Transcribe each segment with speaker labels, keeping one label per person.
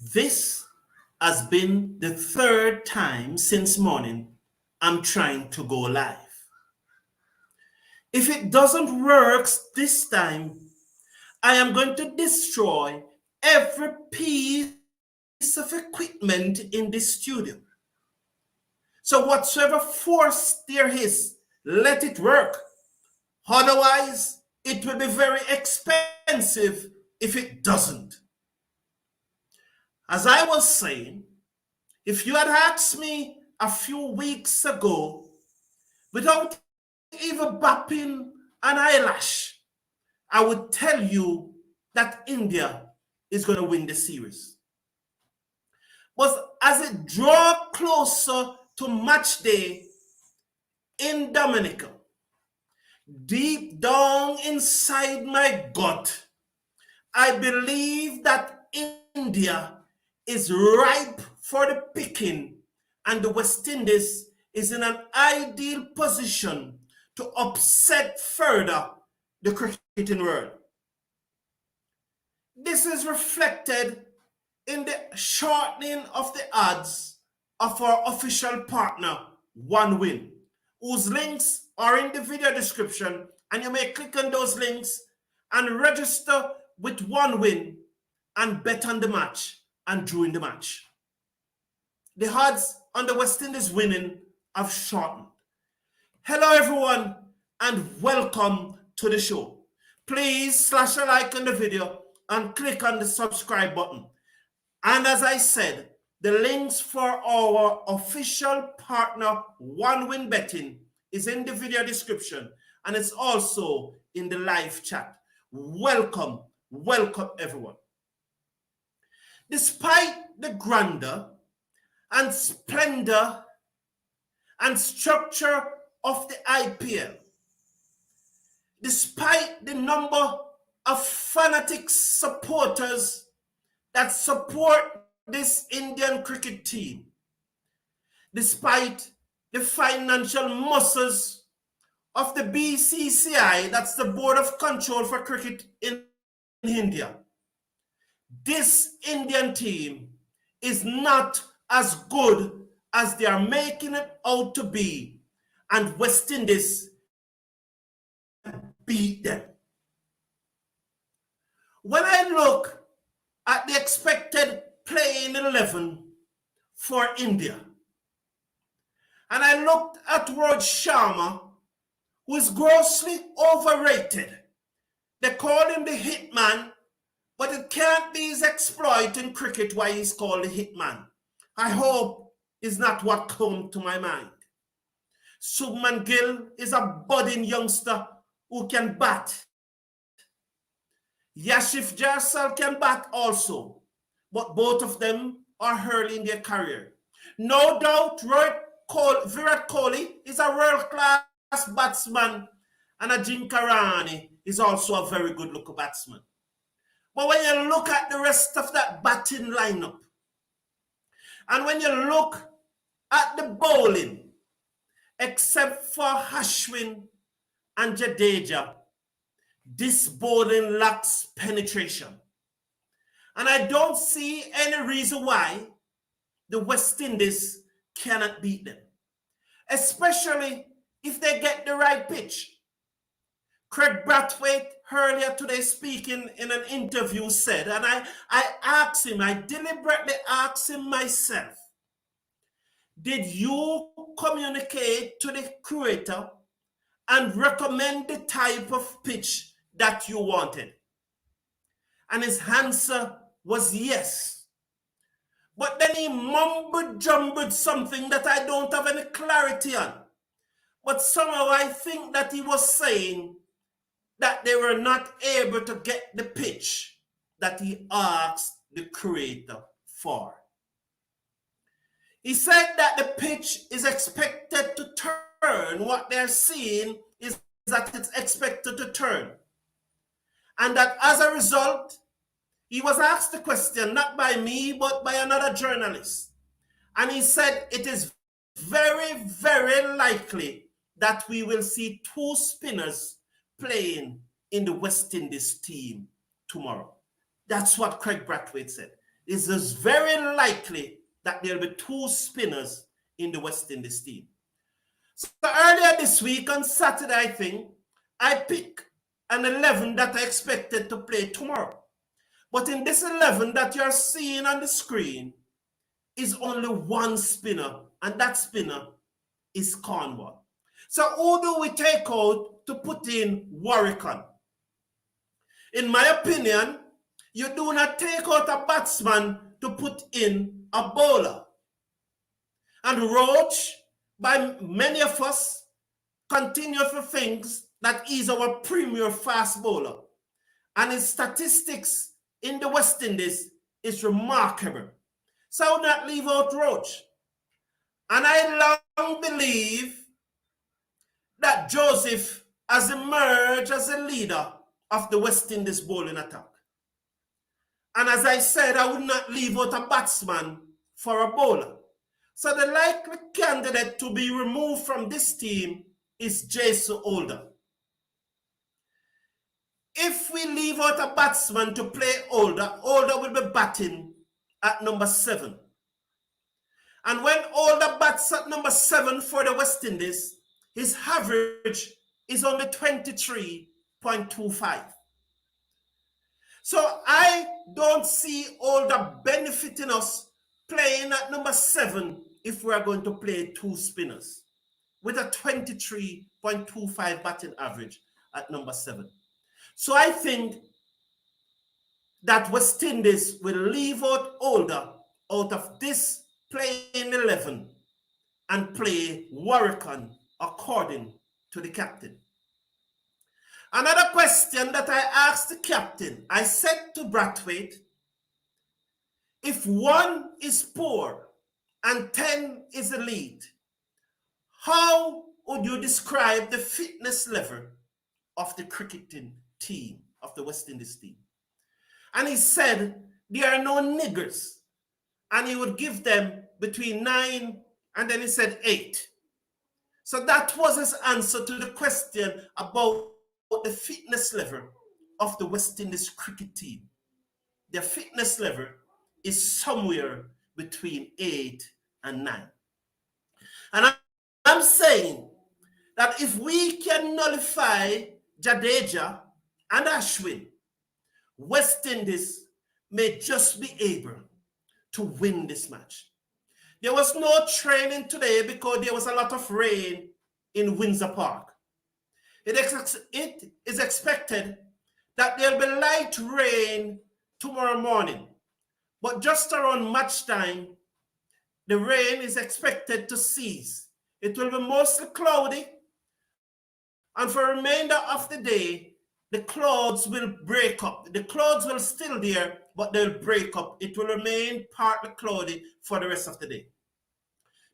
Speaker 1: This has been the third time since morning I'm trying to go live. If it doesn't work this time, I am going to destroy every piece of equipment in this studio. So whatsoever force there is, let it work. Otherwise, it will be very expensive if it doesn't. As I was saying, if you had asked me a few weeks ago, without even bapping an eyelash, I would tell you that India is going to win the series. But as it draws closer to match day in Dominica, deep down inside my gut, I believe that India is ripe for the picking, and the West Indies is in an ideal position to upset further the cricketing world. This is reflected in the shortening of the odds of our official partner, OneWin, whose links are in the video description, and you may click on those links and register with OneWin and bet on the match and during the match. The odds on the West Indies winning have shortened. Hello everyone and welcome to the show. Please slash a like on the video and click on the subscribe button. And as I said, the links for our official partner OneWin betting is in the video description, and it's also in the live chat. Welcome everyone. Despite the grandeur and splendor and structure of the IPL, despite the number of fanatic supporters that support this Indian cricket team, despite the financial muscles of the BCCI, that's the Board of Control for Cricket in India, this Indian team is not as good as they are making it out to be, and West Indies beat them. When I look at the expected playing 11 for India, and I looked at Rohit Sharma, who is grossly overrated. They call him the hitman, but it can't be his exploit in cricket why he's called the hitman. I hope is not what come to my mind. Shubman Gill is a budding youngster who can bat. Yashif Jaiswal can bat also, but both of them are early in their career. No doubt Virat Kohli is a world-class batsman, and Ajinkya Rahane is also a very good-looking batsman. But when you look at the rest of that batting lineup, and when you look at the bowling, except for Ashwin and Jadeja, this bowling lacks penetration. And I don't see any reason why the West Indies cannot beat them, especially if they get the right pitch. Craig Brathwaite earlier today speaking in an interview said, and I asked him, I deliberately asked him myself, did you communicate to the curator and recommend the type of pitch that you wanted? And his answer was yes. But then he mumbled something that I don't have any clarity on. But somehow I think that he was saying that they were not able to get the pitch that he asked the curator for. He said that the pitch is expected to turn. What they're seeing is that it's expected to turn. And that as a result, he was asked the question, not by me, but by another journalist. And he said it is very, very likely that we will see two spinners playing in the West Indies team tomorrow. That's what Craig Brathwaite said. it is very likely that there will be 2 spinners in the West Indies team. So earlier this week on Saturday, I think, I picked an 11 that I expected to play tomorrow. But in this 11 that you're seeing on the screen is only 1 spinner, and that spinner is Cornwall. So who do we take out to put in Warwick? In my opinion, you do not take out a batsman to put in a bowler. And Roach, by many of us, continue to think that he's our premier fast bowler. And his statistics in the West Indies is remarkable. So I would not leave out Roach. And I long believe that Joseph has emerged as a leader of the West Indies bowling attack. And as I said, I would not leave out a batsman for a bowler. So the likely candidate to be removed from this team is Jason Holder. If we leave out a batsman to play Holder, Holder will be batting at number 7. And when Holder bats at number 7 for the West Indies, his average is only 23.25. So I don't see Holder benefiting us playing at number 7 if we are going to play 2 spinners with a 23.25 batting average at number 7. So I think that West Indies will leave out Holder out of this playing 11 and play Warwick according to the captain. Another question that I asked the captain, I said to Brathwaite, if 1 is poor and 10 is elite, how would you describe the fitness level of the cricketing team, of the West Indies team? And he said, there are no niggers. And he would give them between 9 and then he said 8. So that was his answer to the question about the fitness level of the West Indies cricket team. Their fitness level is somewhere between 8 and 9. And I'm saying that if we can nullify Jadeja and Ashwin, West Indies may just be able to win this match. There was no training today because there was a lot of rain in Windsor Park. It is expected that there'll be light rain tomorrow morning, but just around match time, the rain is expected to cease. It will be mostly cloudy, and for the remainder of the day, the clouds will break up. The clouds will still be there, but they'll break up. It will remain partly cloudy for the rest of the day.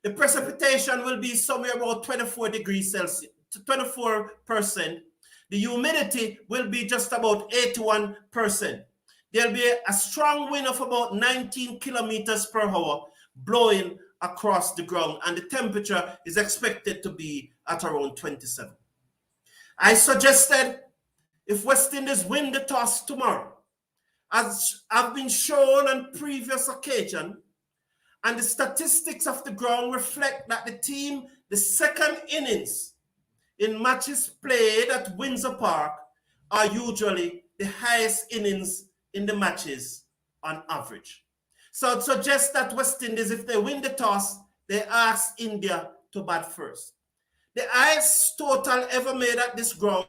Speaker 1: The precipitation will be somewhere about 24 degrees Celsius, 24%. The humidity will be just about 81%. There'll be a strong wind of about 19 kilometers per hour blowing across the ground, and the temperature is expected to be at around 27. I suggested if West Indies win the toss tomorrow, as have been shown on previous occasion, and the statistics of the ground reflect that the second innings in matches played at Windsor Park are usually the highest innings in the matches on average. So it suggests that West Indies, if they win the toss, they ask India to bat first. The highest total ever made at this ground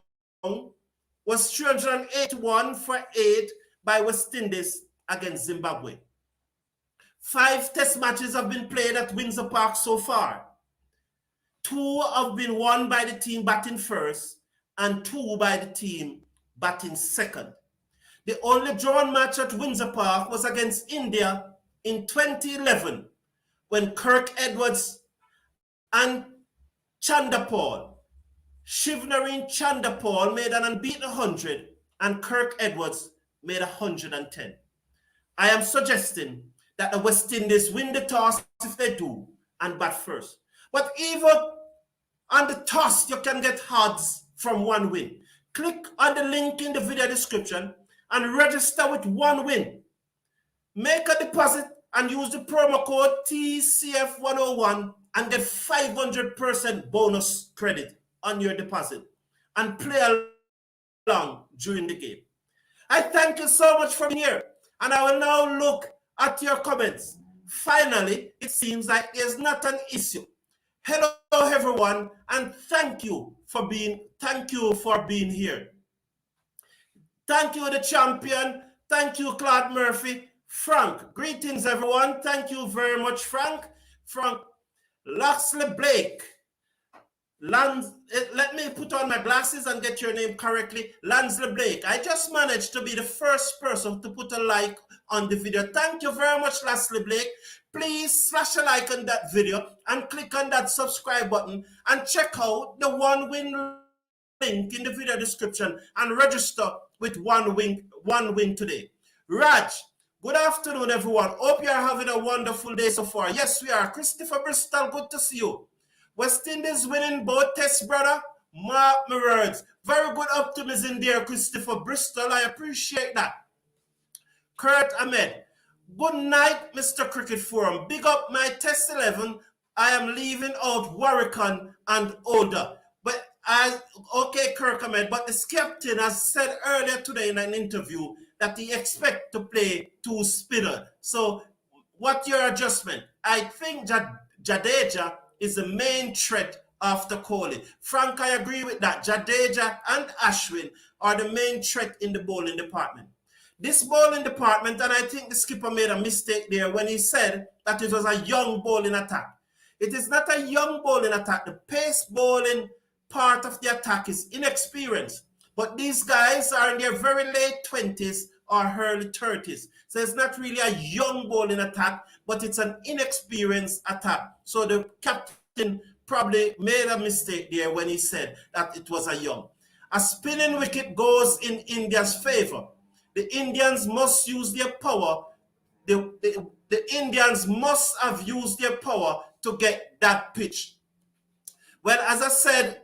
Speaker 1: was 381 for 8 by West Indies against Zimbabwe. 5 test matches have been played at Windsor Park so far. 2 have been won by the team batting first and 2 by the team batting second. The only drawn match at Windsor Park was against India in 2011 when Kirk Edwards and Shivnarine Chanderpaul made an unbeaten 100 and Kirk Edwards made 110. I am suggesting that the West Indies win the toss if they do and bat first. But even on the toss, you can get odds from 1 win. Click on the link in the video description and register with 1 win. Make a deposit and use the promo code TCF101 and get 500% bonus credit on your deposit and play along during the game. I thank you so much for being here, and I will now look at your comments. Finally, it seems like there's not an issue. Hello, everyone, and thank you for being here. Thank you, the champion. Thank you, Claude Murphy. Frank, greetings, everyone. Thank you very much, Frank. Frank Loxley Blake. Let me put on my glasses and get your name correctly. Lansley Blake. I just managed to be the first person to put a like on the video. Thank you very much, Lansley Blake. Please slash a like on that video and click on that subscribe button and check out the One Win link in the video description and register with One Win today. Raj, good afternoon, everyone. Hope you are having a wonderful day so far. Yes, we are. Christopher Bristol, good to see you. West Indies winning both tests, brother. Mark my words. Very good optimism there, Christopher Bristol. I appreciate that. Kurt Ahmed. Good night, Mr. Cricket Forum. Big up my test 11. I am leaving out Warwickon and Oda. Okay, Kirk Ahmed, but the captain has said earlier today in an interview that he expects to play 2 spinner. So, what's your adjustment? I think Jadeja is the main threat after Kohli. Frank, I agree with that. Jadeja and Ashwin are the main threat in the bowling department. This bowling department, and I think the skipper made a mistake there when he said that it was a young bowling attack. It is not a young bowling attack. The pace bowling part of the attack is inexperienced. But these guys are in their very late 20s or early 30s. So it's not really a young bowling attack, but it's an inexperienced attack. So the captain probably made a mistake there when he said that it was a young. A spinning wicket goes in India's favor. The Indians must use their power. The Indians must have used their power to get that pitch. Well, as I said,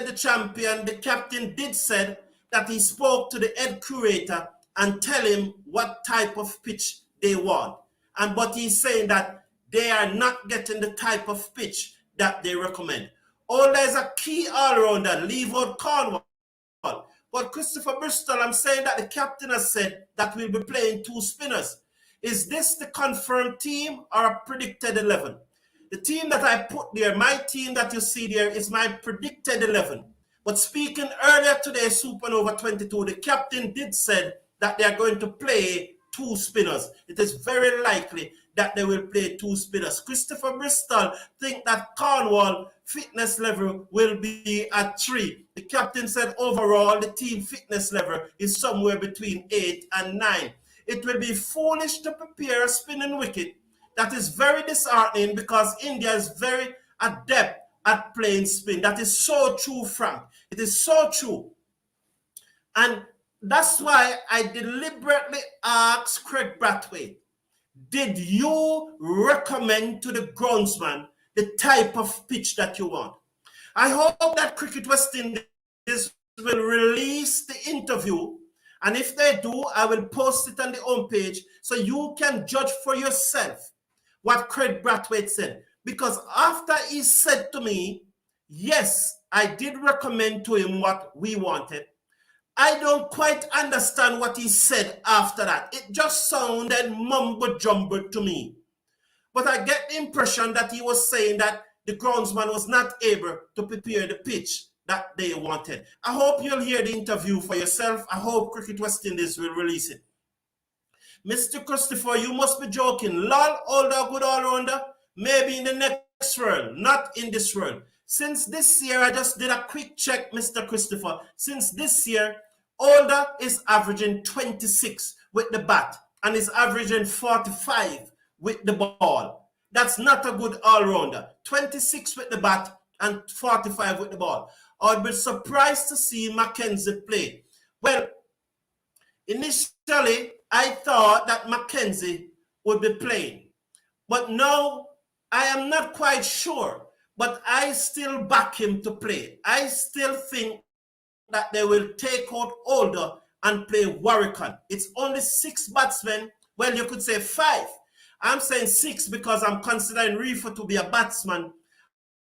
Speaker 1: the champion, the captain did said that he spoke to the head curator and tell him what type of pitch they want. But he's saying that they are not getting the type of pitch that they recommend. There's a key all-rounder, leave out Cornwall. But Christopher Bristol, I'm saying that the captain has said that we'll be playing 2 spinners. Is this the confirmed team or a predicted 11? The team that I put there, my team that you see there, is my predicted 11. But speaking earlier today, Supernova 22, the captain did say that they are going to play 2 spinners. It is very likely that they will play 2 spinners. Christopher Bristol think that Cornwall fitness level will be at 3. The captain said overall the team fitness level is somewhere between 8 and 9. It will be foolish to prepare a spinning wicket. That is very disheartening because India is very adept at playing spin. That is so true, Frank. It is so true. And that's why I deliberately asked Craig Brathwaite, did you recommend to the groundsman the type of pitch that you want? I hope that Cricket West Indies will release the interview, and if they do, I will post it on the homepage so you can judge for yourself what Craig Brathwaite said. Because after he said to me, yes, I did recommend to him what we wanted, I don't quite understand what he said after that. It just sounded mumbo-jumbo to me. But I get the impression that he was saying that the groundsman was not able to prepare the pitch that they wanted. I hope you'll hear the interview for yourself. I hope Cricket West Indies will release it. Mr. Christopher, you must be joking. Lol, older, good all-rounder, maybe in the next world, not in this world. Since this year, I just did a quick check, Mr. Christopher. Since this year, Older is averaging 26 with the bat and is averaging 45 with the ball. That's not a good all-rounder. 26 with the bat and 45 with the ball. I'd be surprised to see Mackenzie play. Well, initially, I thought that Mackenzie would be playing. But now, I am not quite sure. But I still back him to play. I still think that they will take out Older and play Warwickon. It's only 6 batsmen Well, you could say 5. I'm saying 6 because I'm considering Reefer to be a batsman.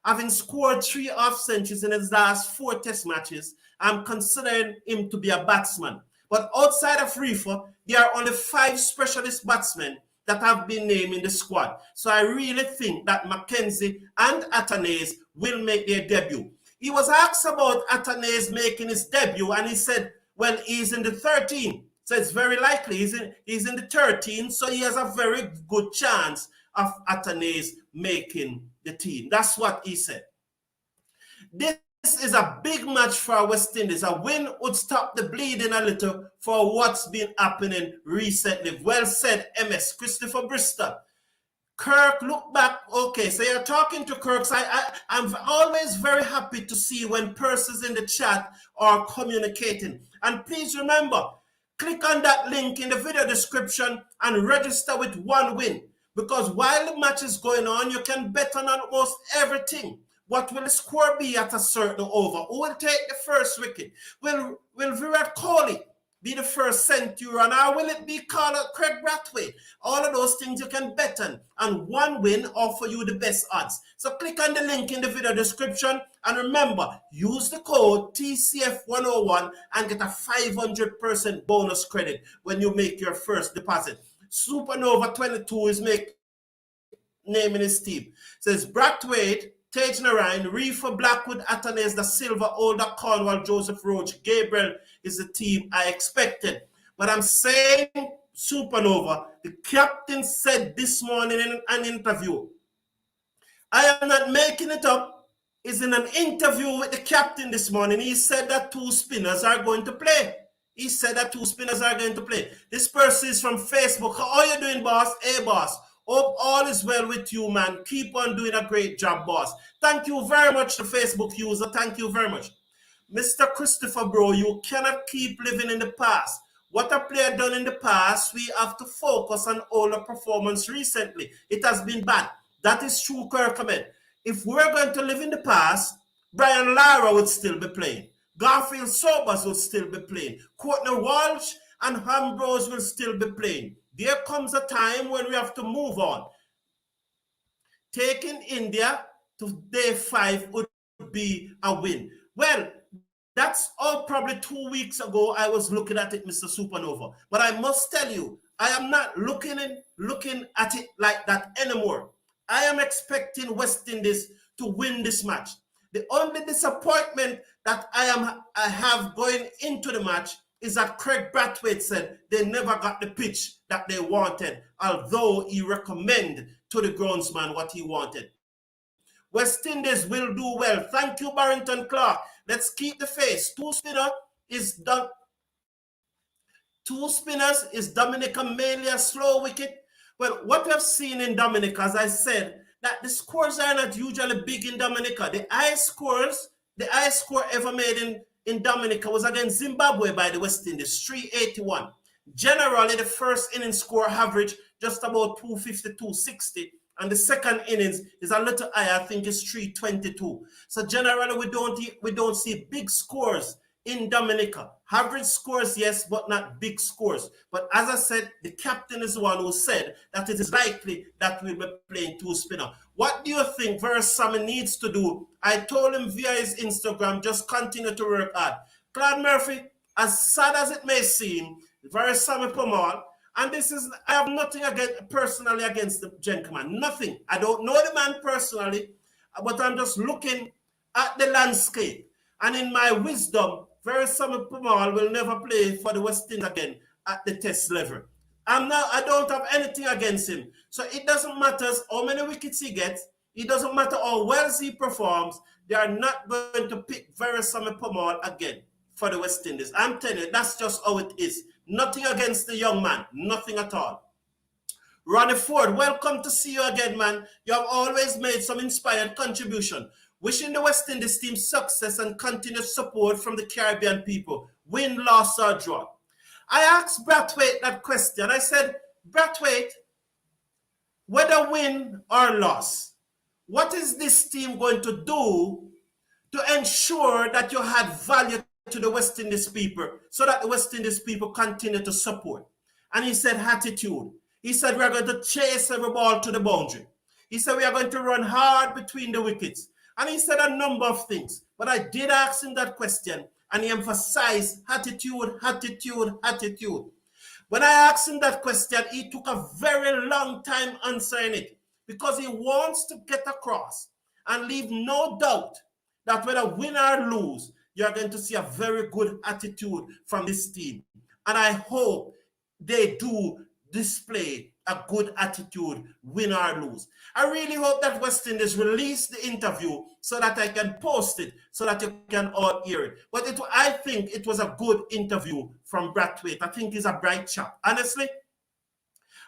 Speaker 1: Having scored 3 half-centuries in his last 4 test matches, I'm considering him to be a batsman. But outside of Reefer, there are only 5 specialist batsmen that have been named in the squad. So I really think that Mackenzie and Athanaze will make their debut. He was asked about Athanaze making his debut, and he said, well, he's in the 13. So it's very likely he's in the 13, so he has a very good chance of Athanaze making the team. That's what he said. This is a big match for West Indies. A win would stop the bleeding a little for what's been happening recently. Well said, MS. Christopher Bristol. Kirk, look back. Okay, so you're talking to Kirk. So I'm always very happy to see when persons in the chat are communicating. And please remember, click on that link in the video description and register with 1 win. Because while the match is going on, you can bet on almost everything. What will the score be at a certain over? Who will take the first wicket? Will Virat Kohli be the first century, or will it be Craig Brathwaite? All of those things you can bet on, and 1 win offer you the best odds. So click on the link in the video description, and remember, use the code TCF101 and get a 500% bonus credit when you make your first deposit. Supernova 22 is naming his team. It says Brathwaite, 𝚑𝚒, Reefer, Blackwood, Athanaze, Da Silva, Older, Cornwall, Joseph Roach, Gabriel is the team I expected. But I'm saying Supernova, the captain said this morning in an interview, I am not making it up. He's in an interview with the captain this morning. He said that 2 spinners are going to play. He said that 2 spinners are going to play. This person is from Facebook. How are you doing, boss? Hey, boss. Hope all is well with you, man. Keep on doing a great job, boss. Thank you very much, the Facebook user. Thank you very much. Mr. Christopher, bro, you cannot keep living in the past. What a player done in the past, we have to focus on all the performance recently. It has been bad. That is true, Kirkman. If we're going to live in the past, Brian Lara would still be playing. Garfield Sobers will still be playing. Courtney Walsh and Ambrose will still be playing. There comes a time when we have to move on. Taking India to day 5 would be a win. Well, that's all probably 2 weeks ago I was looking at it, Mr. Supernova. But I must tell you, I am not looking at it like that anymore. I am expecting West Indies to win this match. The only disappointment that I have going into the match is that Craig Brathwaite said they never got the pitch that they wanted, although he recommended to the groundsman what he wanted. West Indies will do well. Thank you, Barrington Clark. Let's keep the face. 2 spinners is Dominica mainly a slow wicket. Well, what we have seen in Dominica, as I said, that the scores are not usually big in Dominica. The highest score ever made in Dominica was against Zimbabwe by the West Indies, 381. Generally, the first inning score average just about 250, 260. And the second innings is a little higher, I think it's 322. So generally, we don't see big scores in Dominica. Average scores, yes, but not big scores. But as I said, the captain is the one who said that it is likely that we'll be playing 2 spinner. What do you think Veerasammy needs to do? I told him via his Instagram, just continue to work hard. Claude Murphy, as sad as it may seem, Veerasammy Permaul, and this is, I have nothing personally against the gentleman. Nothing. I don't know the man personally, but I'm just looking at the landscape. And in my wisdom, Veerasammy Permaul will never play for the West Indies again at the test level. I don't have anything against him. So it doesn't matter how many wickets he gets. It doesn't matter how well he performs. They are not going to pick Veerasammy Permaul again for the West Indies. I'm telling you, that's just how it is. Nothing against the young man. Nothing at all. Ronnie Ford, welcome to see you again, man. You have always made some inspired contribution. Wishing the West Indies team success and continued support from the Caribbean people. Win, loss, or draw. I asked Brathwaite that question. I said, Brathwaite, whether win or loss, what is this team going to do to ensure that you had value to the West Indies people so that the West Indies people continue to support? And he said attitude. He said we are going to chase every ball to the boundary. He said we are going to run hard between the wickets. And he said a number of things. But I did ask him that question, and he emphasized attitude, attitude, attitude. When I asked him that question, he took a very long time answering it because he wants to get across and leave no doubt that whether win or lose, you're going to see a very good attitude from this team. And I hope they do display a good attitude, win or lose. I really hope that West Indies release the interview so that I can post it, so that you can all hear it. But I think it was a good interview from Brathwaite. I think he's a bright chap. Honestly,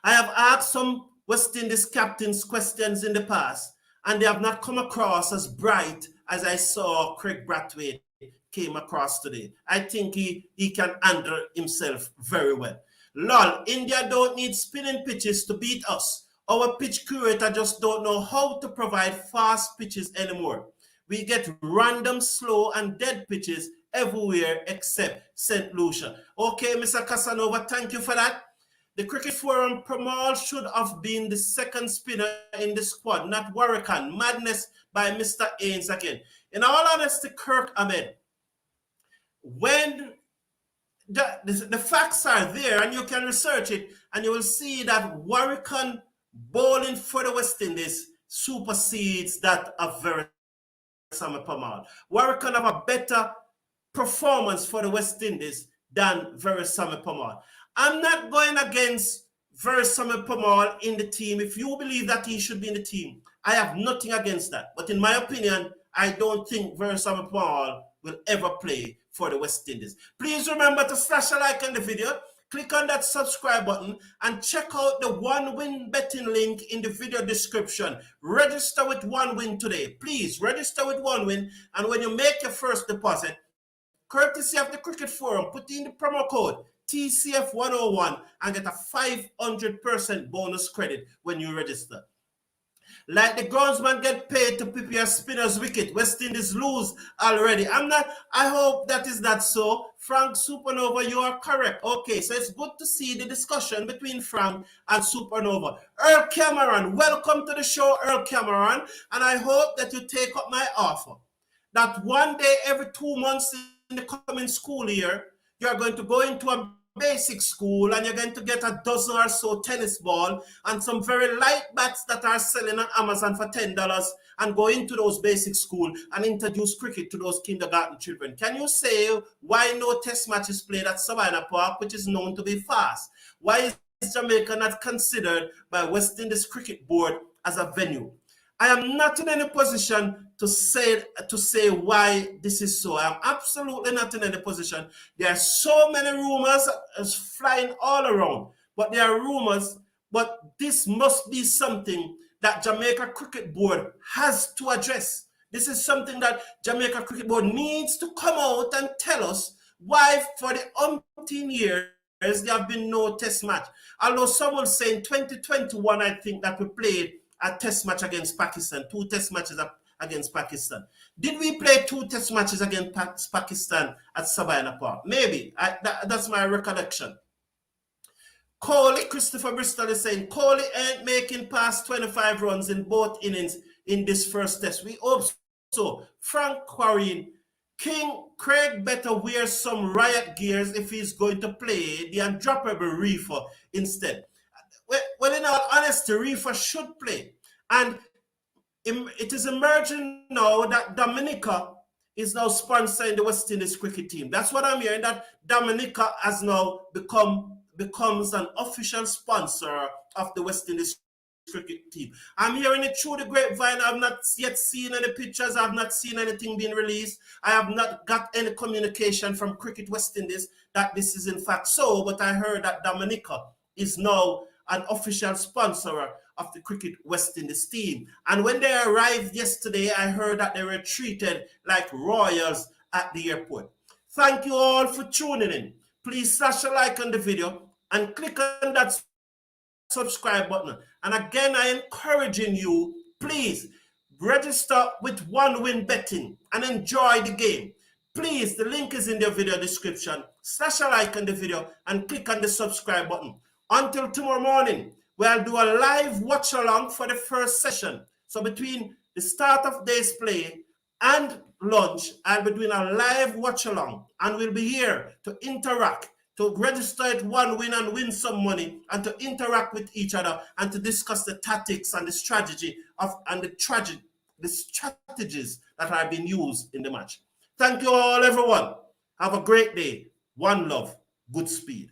Speaker 1: I have asked some West Indies captains questions in the past, and they have not come across as bright as I saw Craig Brathwaite came across today. I think he can handle himself very well. Lol, India don't need spinning pitches to beat us. Our pitch curator just don't know how to provide fast pitches anymore. We get random, slow, and dead pitches everywhere except St. Lucia. Okay, Mr. Casanova, thank you for that. The Cricket Forum Pramal should have been the second spinner in the squad, not Warrican. Madness by Mr. Ains again. In all honesty, Kirk Ahmed, when the facts are there and you can research it, and you will see that Warrican bowling for the West Indies supersedes that of 𝚑𝚒𝚒𝚘𝚑 Pramal. Warrican have a better performance for the West Indies than 𝚑𝚑𝚒𝚑 Pramal. I'm not going against 𝚑𝚑𝚒 Pramal in the team. If you believe that he should be in the team, I have nothing against that. But in my opinion, I don't think 𝚑𝚑𝚒 Pramal will ever play for the West Indies. Please remember to slash a like on the video, click on that subscribe button, and check out the One Win betting link in the video description. Register with One Win today. Please register with One Win, and when you make your first deposit, courtesy of the Cricket Forum, put in the promo code TCF101 and get a 500% bonus credit when you register. Like the groundsman get paid to prepare spinner's wicket, West Indies lose already. I hope that is not so. Frank Supernova, you are correct. Okay, so it's good to see the discussion between Frank and Supernova. Earl Cameron, welcome to the show, Earl Cameron. And I hope that you take up my offer, that one day every 2 months in the coming school year, you're going to go into a basic school and you're going to get a dozen or so tennis ball and some very light bats that are selling on Amazon for $10 and go into those basic school and introduce cricket to those kindergarten children. Can you say why no test matches played at Savannah Park, which is known to be fast? Why is Jamaica not considered by West Indies Cricket Board as a venue? I am not in any position to say why this is so. I'm absolutely not in any position. There are so many rumors flying all around, but there are rumors, but this must be something that Jamaica Cricket Board has to address. This is something that Jamaica Cricket Board needs to come out and tell us why for the umpteen years there have been no test match. Although someone saying 2021, I think that we played a test match against Pakistan, 2 test matches against Pakistan. Did we play 2 test matches against Pakistan at Savannah Park? Maybe. That's my recollection. Kohli, Christopher Bristol is saying, Kohli ain't making past 25 runs in both innings in this first test. We hope so. Frank Quarin, King Craig better wear some riot gears if he's going to play the undroppable Reefer instead. Well, in all honesty, Reefer should play. And it is emerging now that Dominica is now sponsoring the West Indies cricket team. That's what I'm hearing, that Dominica has now becomes an official sponsor of the West Indies cricket team. I'm hearing it through the grapevine. I've not yet seen any pictures. I've not seen anything being released. I have not got any communication from Cricket West Indies that this is in fact so, but I heard that Dominica is now an official sponsor of the Cricket West Indies team. And when they arrived yesterday, I heard that they were treated like royals at the airport. Thank you all for tuning in. Please slash a like on the video and click on that subscribe button. And again, I'm encouraging you, please register with One Win Betting and enjoy the game. Please, the link is in the video description. Slash a like on the video and click on the subscribe button. Until tomorrow morning, we'll do a live watch along for the first session. So between the start of day's play and lunch, I'll be doing a live watch along, and we'll be here to interact, to register it one win and win some money, and to interact with each other and to discuss the tactics and the strategy and the strategies that are being used in the match. Thank you all, everyone. Have a great day. One love. Good speed.